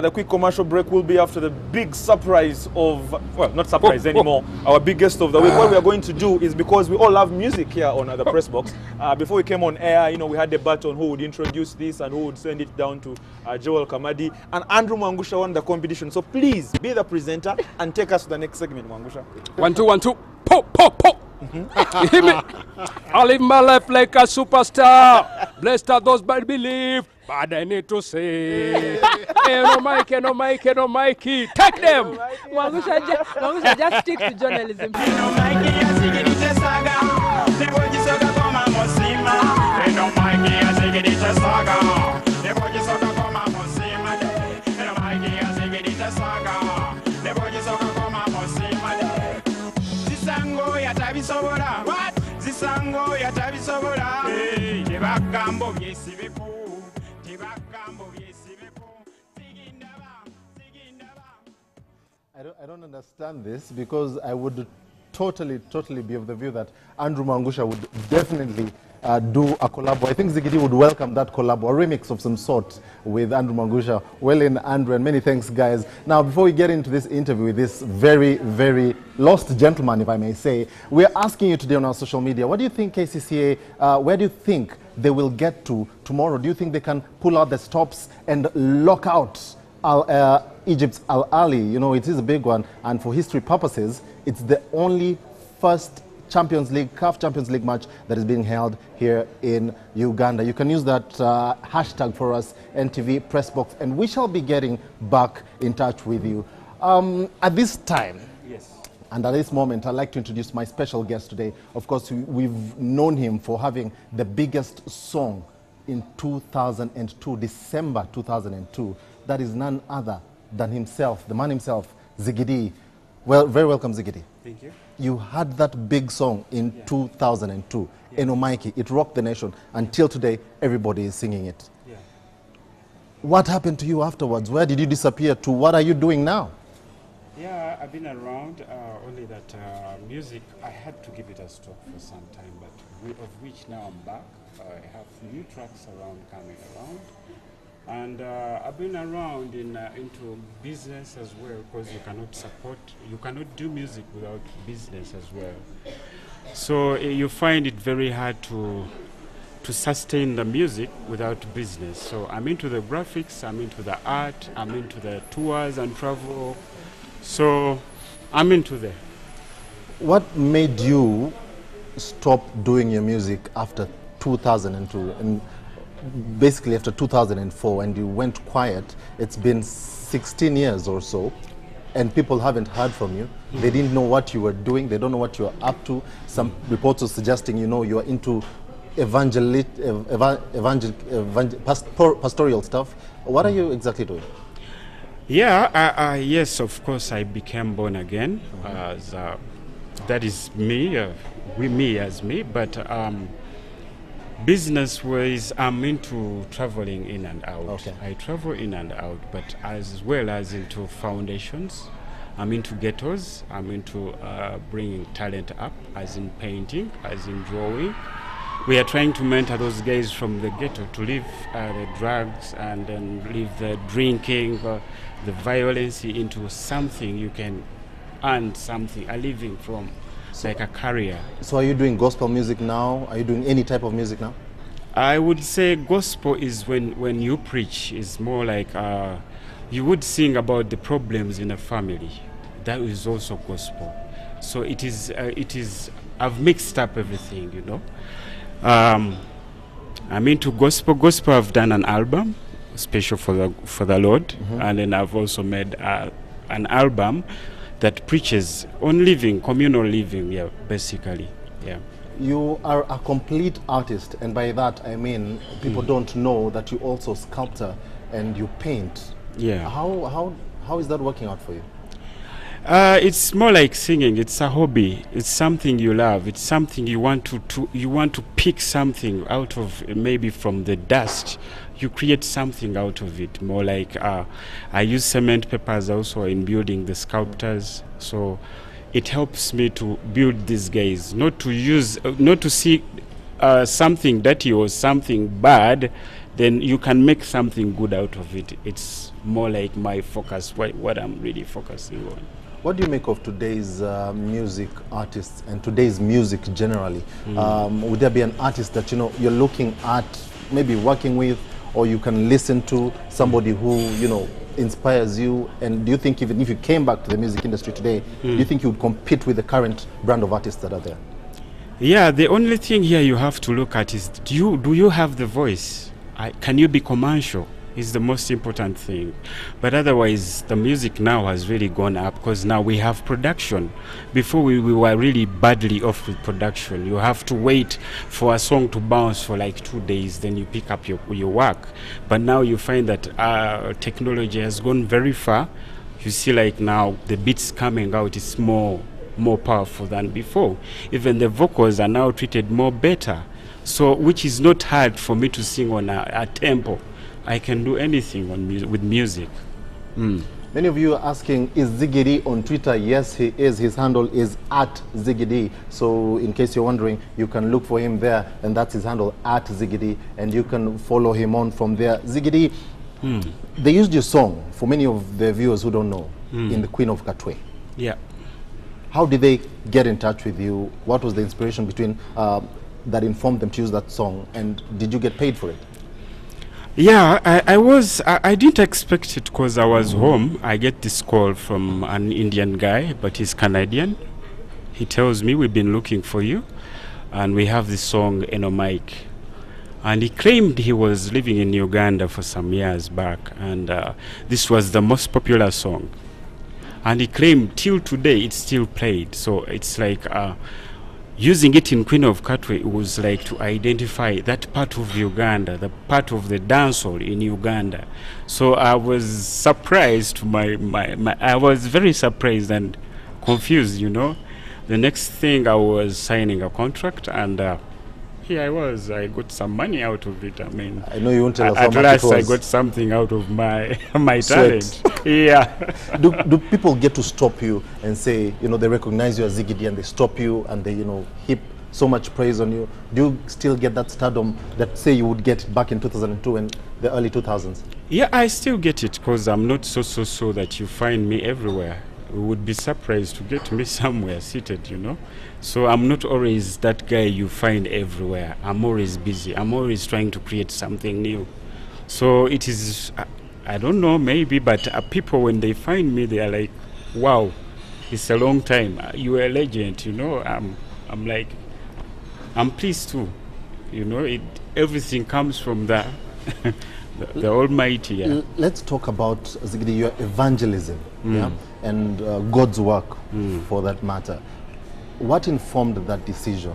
The quick commercial break will be after the big surprise of, well, not surprise anymore, our big guest of the week. What we are going to do is, because we all love music here on the press box, before we came on air, you know, we had a debate on who would introduce this and who would send it down to Joel Kamadi, and Andrew Mwangusha won the competition. So please be the presenter and take us to the next segment, Mwangusha. 1 2 1 2 po po po. You hear me? I live my life like a superstar. Blessed are those that believe, but I need to say, no Mikey, no Mikey, no Mikey, take them. Mwangusha just stick to journalism. I don't understand this, because I would totally be of the view that Andrew Mwangusha would definitely do a collab. I think Ziggy Dee would welcome that collab, or remix of some sort with Andrew Mwangusha. Well in, Andrew, and many thanks, guys. Now, before we get into this interview with this very lost gentleman, if I may say, we're asking you today on our social media, what do you think KCCA, where do you think they will get to tomorrow? Do you think they can pull out the stops and lock out Egypt's Al Ahly? You know, it is a big one, and for history purposes, it's the only first Champions League, CAF Champions League match that is being held here in Uganda. You can use that hashtag for us, NTV Pressbox, and we shall be getting back in touch with you. At this time, Yes. and at this moment, I'd like to introduce my special guest today. Of course, we've known him for having the biggest song in 2002, December 2002. That is none other than himself, the man himself, Ziggy Dee. Well, very welcome, Ziggy Dee. Thank you. You had that big song in 2002, Eno Mikey. It rocked the nation. Until today, everybody is singing it. Yeah. What happened to you afterwards? Where did you disappear to? What are you doing now? Yeah, I've been around, only that music, I had to give it a stop for some time, but of which now I'm back. I have new tracks coming around. And I've been around into business as well, because you cannot do music without business as well. So you find it very hard to sustain the music without business. So I'm into the graphics, I'm into the art, I'm into the tours and travel. So I'm into that. What made you stop doing your music after 2002? And basically after 2004, and you went quiet. It's been 16 years or so, and people haven't heard from you. They didn't know what you were doing. They don't know what you are up to. Some reports are suggesting, you know, you are into pastoral stuff. What are you exactly doing? Yeah, yes, of course, I became born again. That is me, me as me, but business-wise, I'm into traveling in and out. Okay. I travel in and out, but as well as into foundations. I'm into ghettos. I'm into bringing talent up, as in painting, as in drawing. We are trying to mentor those guys from the ghetto to leave the drugs and then leave the drinking, the violence, into something you can earn something, a living from. Like a career. So are you doing gospel music now? Are you doing any type of music now? I would say gospel is when you preach. It's more like you would sing about the problems in a family. That is also gospel. So it is. I've mixed up everything, you know. I'm into gospel. Gospel. I've done an album, special for the Lord, and then I've also made an album that preaches on living, communal living, yeah, basically, yeah. You are a complete artist, and by that I mean people don't know that you also sculptor and you paint. Yeah. How is that working out for you? It's more like singing. It's a hobby. It's something you love. It's something you want to pick something out of, maybe from the dust. You create something out of it. More like I use cement papers also in building the sculptures. So it helps me to build these guys. Not to see something dirty or something bad, then you can make something good out of it. It's more like my focus, what I'm really focusing on. What do you make of today's music artists and today's music generally? Would there be an artist that you're looking at, maybe working with, or you can listen to, somebody who inspires you? And do you think even if you came back to the music industry today, do you think you would compete with the current brand of artists that are there? Yeah, the only thing here you have to look at is, do you have the voice? Can you be commercial? Is the most important thing. But otherwise, the music now has really gone up because now we have production. Before we were really badly off with production. You have to wait for a song to bounce for like 2 days, then you pick up your work. But now you find that technology has gone very far. You see, like now the beats coming out is more powerful than before. Even the vocals are now treated more better. So, which is not hard for me to sing on a tempo. I can do anything with music. Many of you are asking, is Ziggy Dee on Twitter? Yes, he is. His handle is @Ziggy Dee. So in case you're wondering, you can look for him there, and that's his handle, @Ziggy Dee, and you can follow him on from there. Ziggy Dee, they used your song, for many of the viewers who don't know, in The Queen of Katwe. Yeah. How did they get in touch with you? What was the inspiration between that informed them to use that song, and did you get paid for it? Yeah, I didn't expect it because I was home. I get this call from an Indian guy, but he's Canadian. He tells me, we've been looking for you, and we have this song, Eno Mike. And he claimed he was living in Uganda for some years back, and this was the most popular song. And he claimed till today it's still played. So it's like using it in Queen of Katwe, it was like to identify that part of Uganda, the part of the dancehall in Uganda. So I was surprised. I was very surprised and confused, The next thing, I was signing a contract, and here I was. I got some money out of it. I mean, I know you won't tell us how at much last it was. I got something out of my talent. Yeah. Do people get to stop you and say, they recognize you as Ziggy Dee, and they stop you and they, heap so much praise on you? Do you still get that stardom that, say, you would get back in 2002 and the early 2000s? Yeah, I still get it because I'm not so that you find me everywhere. You would be surprised to get me somewhere seated, So I'm not always that guy you find everywhere. I'm always busy. I'm always trying to create something new. So it is, I don't know, maybe, but people, when they find me, they are like, wow, it's a long time. You are a legend, I'm like, I'm pleased too. Everything comes from the Almighty. Yeah. Let's talk about, Ziggy Dee, your evangelism, and God's work, for that matter. What informed that decision?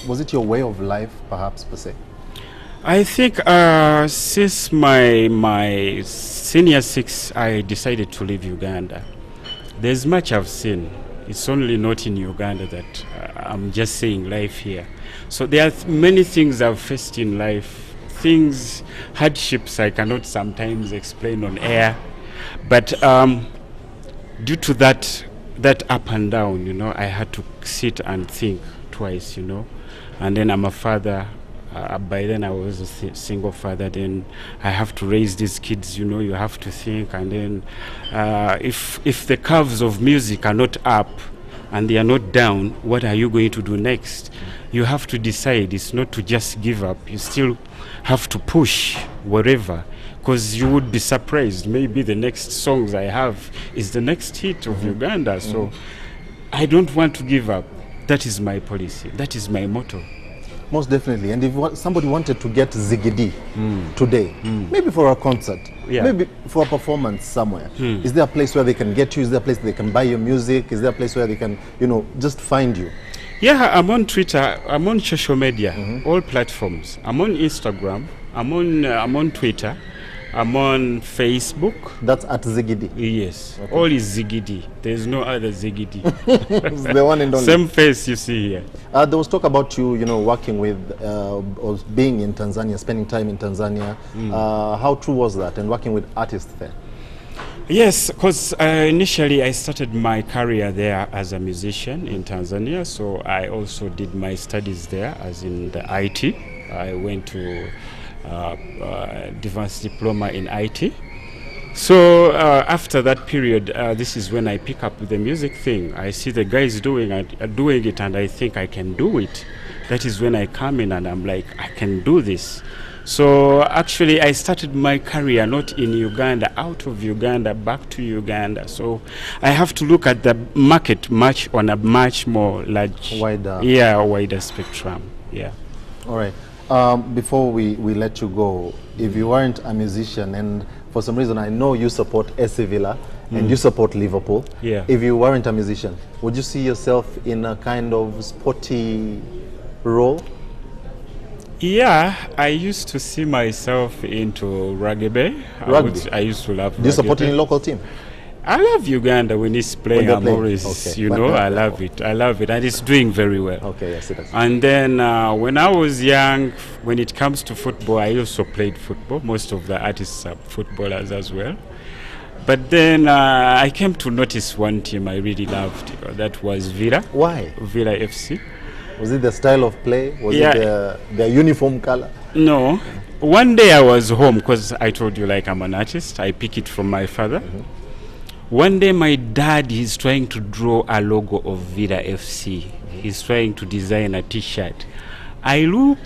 Was it your way of life, perhaps, per se? I think since my senior 6, I decided to leave Uganda. There's much I've seen. It's only not in Uganda that I'm just saying life here. So there are many things I've faced in life. Hardships I cannot sometimes explain on air. But due to that up and down, I had to sit and think twice, And then I'm a father. By then I was a single father. Then I have to raise these kids, you have to think. And then if the curves of music are not up and they are not down, what are you going to do next? You have to decide. It's not to just give up. You still have to push wherever, because you would be surprised. Maybe the next songs I have is the next hit of Uganda. So I don't want to give up. That is my policy. That is my motto. Most definitely. And if somebody wanted to get Ziggy Dee today, maybe for a concert, maybe for a performance somewhere, is there a place where they can get you? Is there a place they can buy your music? Is there a place where they can, just find you? Yeah, I'm on Twitter. I'm on social media, all platforms. I'm on Instagram. I'm on Twitter. I'm on Facebook. That's @Ziggy Dee. Yes. Okay. All is Ziggy Dee. There's no other Ziggy Dee. It's the one and only. Same face you see here. There was talk about you, working with, or being in Tanzania, spending time in Tanzania. How true was that, and working with artists there? Yes, because initially I started my career there as a musician in Tanzania. So I also did my studies there, as in the IT. I went to advanced diploma in IT. So after that period, this is when I pick up the music thing. I see the guys doing it, and I think I can do it. That is when I come in and I'm like, I can do this. So actually, I started my career not in Uganda, out of Uganda, back to Uganda. So I have to look at the market on a much more wider spectrum. Yeah. All right. Before we let you go, if you weren't a musician, and for some reason I know you support AC Villa and you support Liverpool. Yeah. If you weren't a musician, would you see yourself in a kind of sporty role? Yeah, I used to see myself into rugby. I used to love rugby. Do you support any local team? I love Uganda when it's playing. I'm always, okay. I love it. I love it, and it's doing very well. Okay, yes, it is. And then when I was young, when it comes to football, I also played football. Most of the artists are footballers as well. But then I came to notice one team I really loved. That was Villa. Why? Villa FC. Was it the style of play? Was it their uniform color? No. One day I was home, because I told you, like, I'm an artist. I pick it from my father. One day my dad is trying to draw a logo of Villa FC. He's trying to design a t-shirt. I look.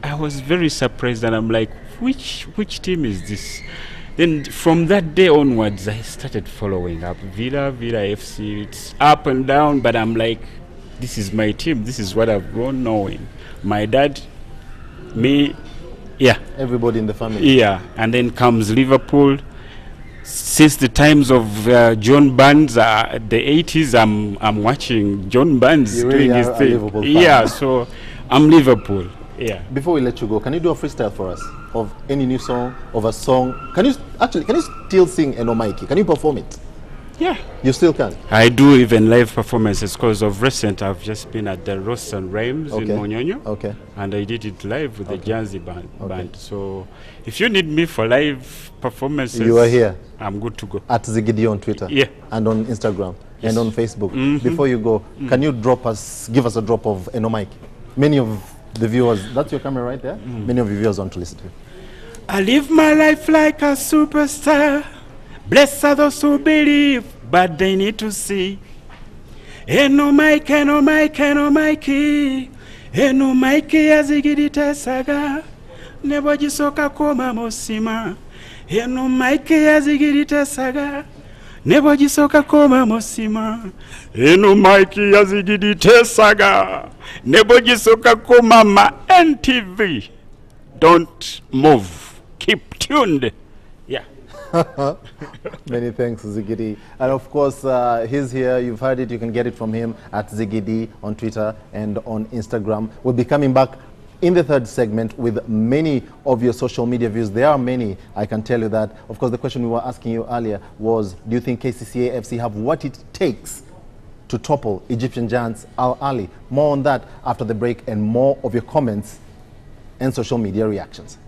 I was very surprised, and I'm like, which team is this? Then from that day onwards, I started following up. Villa FC, it's up and down, but I'm like, this is my team. This is what I've grown knowing. My dad, me, yeah. Everybody in the family. Yeah, and then comes Liverpool. Since the times of John Barnes, the 80s, I'm watching John Barnes doing his thing. Yeah, so I'm Liverpool. Yeah. Before we let you go, can you do a freestyle for us of any new song, of a song? Can you still sing Eno Mikey? Can you perform it? Yeah. You still can? I do even live performances, because of recent I've just been at the Roast and Rhymes in Monyonyo. Okay. And I did it live with the Janzi band. So if you need me for live performances, you are here. I'm good to go. At Ziggy Dee on Twitter. Yeah. And on Instagram. Yes. And on Facebook. Before you go, can you give us a drop of Eno Mikey? Many of the viewers, that's your camera right there? Many of the viewers want to listen to it. I live my life like a superstar. Blessed are those who believe, but they need to see. Eno Mikey, Eno Mikey, Eno Mikey. Eno Mikey yazigirite saga. Nebo jisoka koma mosima. Eno Mikey yazigirite saga. Nebo jisoka koma mosima. Eno Mikey yazigirite saga. Nebo jisoka koma ma NTV. Don't move. Keep tuned. Yeah. Many thanks, Ziggy Dee. And of course, he's here. You've heard it. You can get it from him at Ziggy Dee on Twitter and on Instagram. We'll be coming back in the third segment with many of your social media views. There are many, I can tell you that. Of course, the question we were asking you earlier was, do you think KCCA FC have what it takes to topple Egyptian giants Al Ahly? More on that after the break, and more of your comments and social media reactions.